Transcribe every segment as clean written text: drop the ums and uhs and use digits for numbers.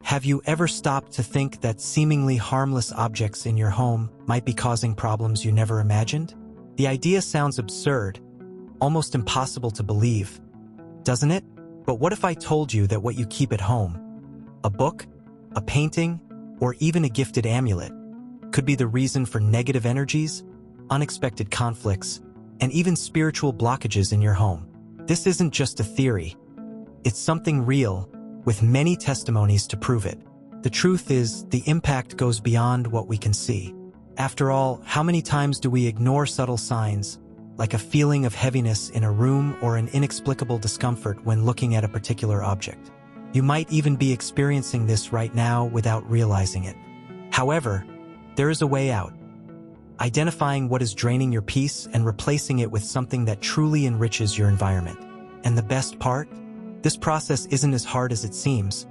Have you ever stopped to think that seemingly harmless objects in your home might be causing problems you never imagined? The idea sounds absurd, almost impossible to believe, doesn't it? But what if I told you that what you keep at home, a book, a painting, or even a gifted amulet, could be the reason for negative energies, unexpected conflicts, and even spiritual blockages in your home? This isn't just a theory. It's something real, with many testimonies to prove it. The truth is, the impact goes beyond what we can see. After all, how many times do we ignore subtle signs, like a feeling of heaviness in a room or an inexplicable discomfort when looking at a particular object? You might even be experiencing this right now without realizing it. However, there is a way out. Identifying what is draining your peace and replacing it with something that truly enriches your environment. And the best part? This process isn't as hard as it seems,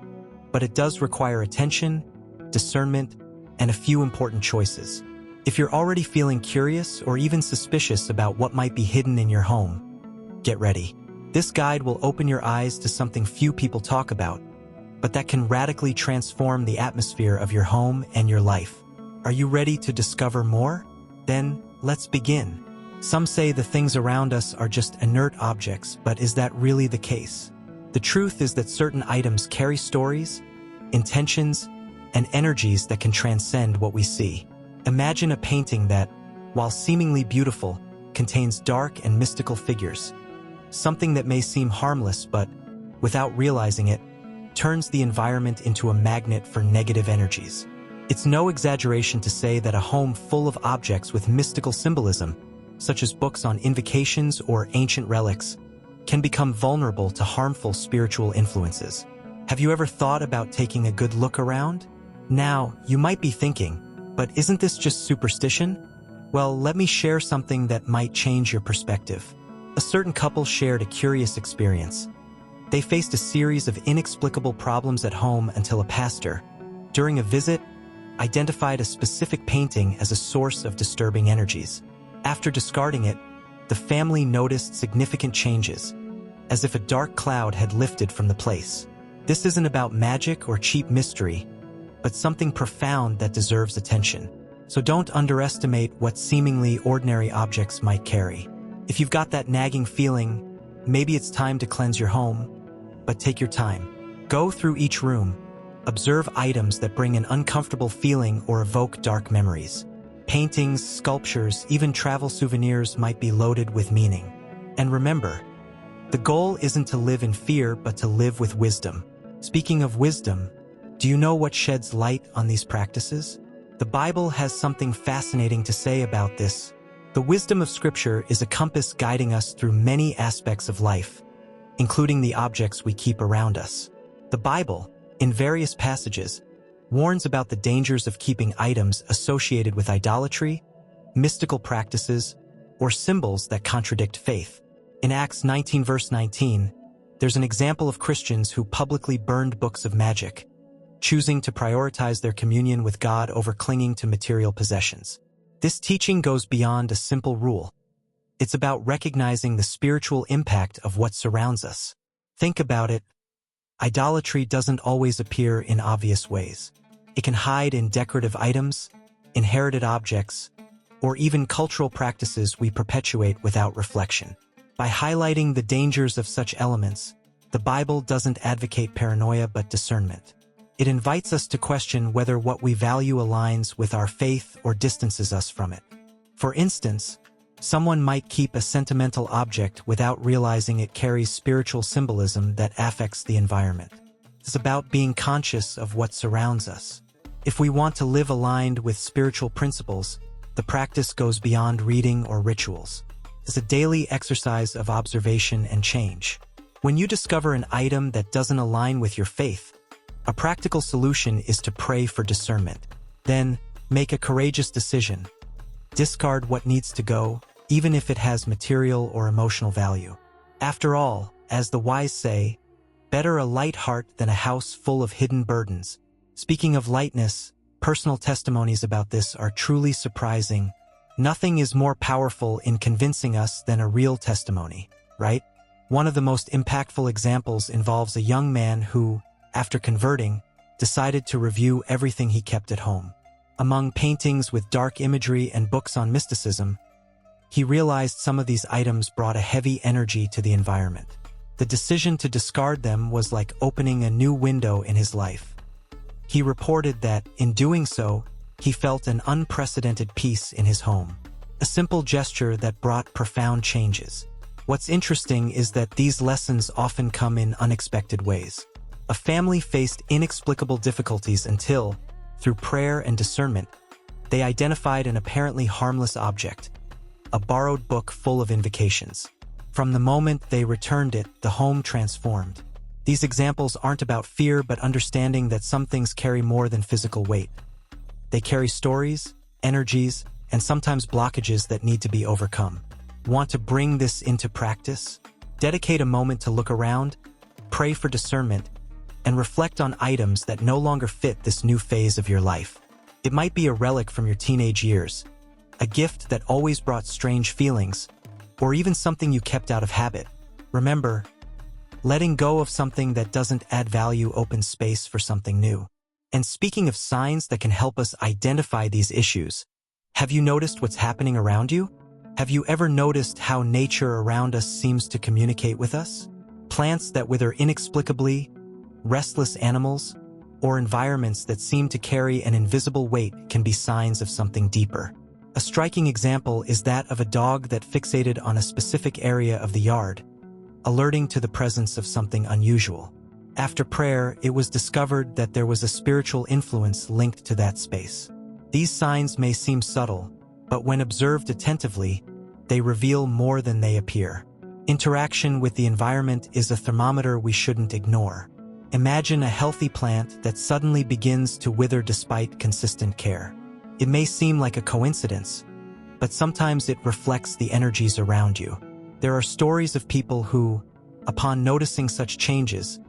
but it does require attention, discernment, and a few important choices. If you're already feeling curious or even suspicious about what might be hidden in your home, get ready. This guide will open your eyes to something few people talk about, but that can radically transform the atmosphere of your home and your life. Are you ready to discover more? Then, let's begin. Some say the things around us are just inert objects, but is that really the case? The truth is that certain items carry stories, intentions, and energies that can transcend what we see. Imagine a painting that, while seemingly beautiful, contains dark and mystical figures. Something that may seem harmless, but, without realizing it, turns the environment into a magnet for negative energies. It's no exaggeration to say that a home full of objects with mystical symbolism, such as books on invocations or ancient relics, can become vulnerable to harmful spiritual influences. Have you ever thought about taking a good look around? Now, you might be thinking, but isn't this just superstition? Well, let me share something that might change your perspective. A certain couple shared a curious experience. They faced a series of inexplicable problems at home until a pastor, during a visit, identified a specific painting as a source of disturbing energies. After discarding it, the family noticed significant changes, as if a dark cloud had lifted from the place. This isn't about magic or cheap mystery, but something profound that deserves attention. So don't underestimate what seemingly ordinary objects might carry. If you've got that nagging feeling, maybe it's time to cleanse your home, but take your time. Go through each room, observe items that bring an uncomfortable feeling or evoke dark memories. Paintings, sculptures, even travel souvenirs might be loaded with meaning. And remember, the goal isn't to live in fear, but to live with wisdom. Speaking of wisdom, do you know what sheds light on these practices? The Bible has something fascinating to say about this. The wisdom of Scripture is a compass guiding us through many aspects of life, including the objects we keep around us. The Bible, in various passages, warns about the dangers of keeping items associated with idolatry, mystical practices, or symbols that contradict faith. In Acts 19 verse 19, there's an example of Christians who publicly burned books of magic, choosing to prioritize their communion with God over clinging to material possessions. This teaching goes beyond a simple rule. It's about recognizing the spiritual impact of what surrounds us. Think about it. Idolatry doesn't always appear in obvious ways. It can hide in decorative items, inherited objects, or even cultural practices we perpetuate without reflection. By highlighting the dangers of such elements, the Bible doesn't advocate paranoia but discernment. It invites us to question whether what we value aligns with our faith or distances us from it. For instance, someone might keep a sentimental object without realizing it carries spiritual symbolism that affects the environment. It's about being conscious of what surrounds us. If we want to live aligned with spiritual principles, the practice goes beyond reading or rituals. It's a daily exercise of observation and change. When you discover an item that doesn't align with your faith, a practical solution is to pray for discernment. Then, make a courageous decision. Discard what needs to go, even if it has material or emotional value. After all, as the wise say, better a light heart than a house full of hidden burdens. Speaking of lightness, personal testimonies about this are truly surprising. Nothing is more powerful in convincing us than a real testimony, right? One of the most impactful examples involves a young man who, after converting, decided to review everything he kept at home. Among paintings with dark imagery and books on mysticism, he realized some of these items brought a heavy energy to the environment. The decision to discard them was like opening a new window in his life. He reported that, in doing so, he felt an unprecedented peace in his home. A simple gesture that brought profound changes. What's interesting is that these lessons often come in unexpected ways. A family faced inexplicable difficulties until, through prayer and discernment, they identified an apparently harmless object, a borrowed book full of invocations. From the moment they returned it, the home transformed. These examples aren't about fear but understanding that some things carry more than physical weight. They carry stories, energies, and sometimes blockages that need to be overcome. Want to bring this into practice? Dedicate a moment to look around, pray for discernment, and reflect on items that no longer fit this new phase of your life. It might be a relic from your teenage years, a gift that always brought strange feelings, or even something you kept out of habit. Remember, letting go of something that doesn't add value opens space for something new. And speaking of signs that can help us identify these issues, have you noticed what's happening around you? Have you ever noticed how nature around us seems to communicate with us? Plants that wither inexplicably, restless animals, or environments that seem to carry an invisible weight can be signs of something deeper. A striking example is that of a dog that fixated on a specific area of the yard, alerting to the presence of something unusual. After prayer, it was discovered that there was a spiritual influence linked to that space. These signs may seem subtle, but when observed attentively, they reveal more than they appear. Interaction with the environment is a thermometer we shouldn't ignore. Imagine a healthy plant that suddenly begins to wither despite consistent care. It may seem like a coincidence, but sometimes it reflects the energies around you. There are stories of people who, upon noticing such changes,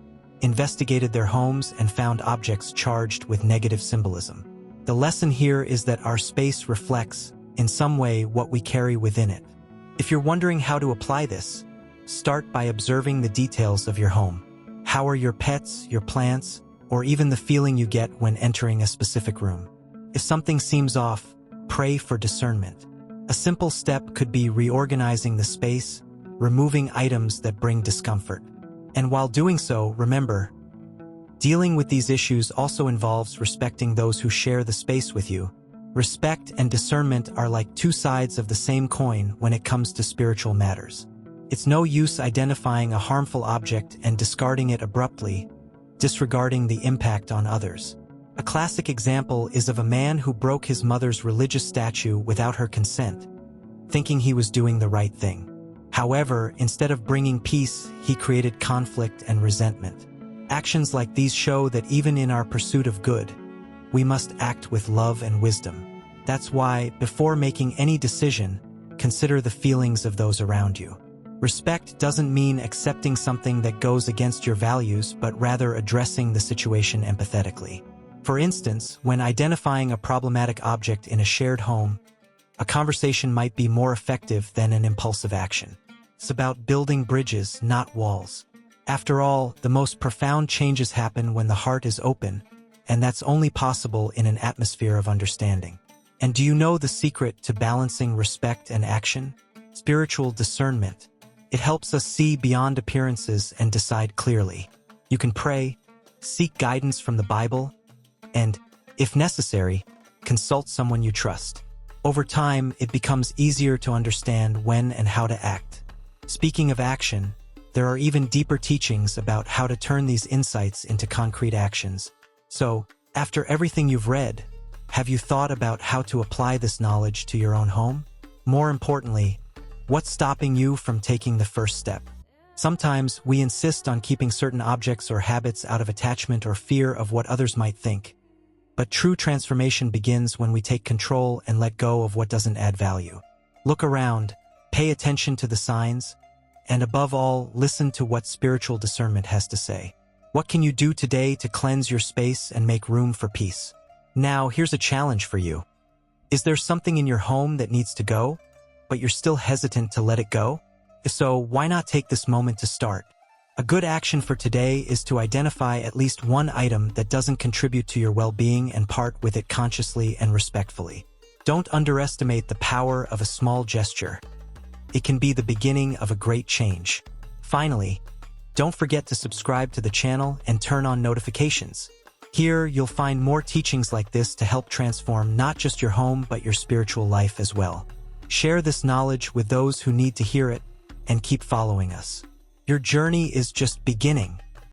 investigated their homes and found objects charged with negative symbolism. The lesson here is that our space reflects, in some way, what we carry within it. If you're wondering how to apply this, start by observing the details of your home. How are your pets, your plants, or even the feeling you get when entering a specific room? If something seems off, pray for discernment. A simple step could be reorganizing the space, removing items that bring discomfort. And while doing so, remember, dealing with these issues also involves respecting those who share the space with you. Respect and discernment are like two sides of the same coin when it comes to spiritual matters. It's no use identifying a harmful object and discarding it abruptly, disregarding the impact on others. A classic example is of a man who broke his mother's religious statue without her consent, thinking he was doing the right thing. However, instead of bringing peace, he created conflict and resentment. Actions like these show that even in our pursuit of good, we must act with love and wisdom. That's why, before making any decision, consider the feelings of those around you. Respect doesn't mean accepting something that goes against your values, but rather addressing the situation empathetically. For instance, when identifying a problematic object in a shared home, a conversation might be more effective than an impulsive action. It's about building bridges, not walls. After all, the most profound changes happen when the heart is open, and that's only possible in an atmosphere of understanding. And do you know the secret to balancing respect and action? Spiritual discernment. It helps us see beyond appearances and decide clearly. You can pray, seek guidance from the Bible, and, if necessary, consult someone you trust. Over time, it becomes easier to understand when and how to act. Speaking of action, there are even deeper teachings about how to turn these insights into concrete actions. So, after everything you've read, have you thought about how to apply this knowledge to your own home? More importantly, what's stopping you from taking the first step? Sometimes we insist on keeping certain objects or habits out of attachment or fear of what others might think. But true transformation begins when we take control and let go of what doesn't add value. Look around, pay attention to the signs, and above all, listen to what spiritual discernment has to say. What can you do today to cleanse your space and make room for peace? Now, here's a challenge for you. Is there something in your home that needs to go, but you're still hesitant to let it go? If so, why not take this moment to start? A good action for today is to identify at least one item that doesn't contribute to your well-being and part with it consciously and respectfully. Don't underestimate the power of a small gesture. It can be the beginning of a great change. Finally, don't forget to subscribe to the channel and turn on notifications. Here, you'll find more teachings like this to help transform not just your home but your spiritual life as well. Share this knowledge with those who need to hear it and keep following us. Your journey is just beginning.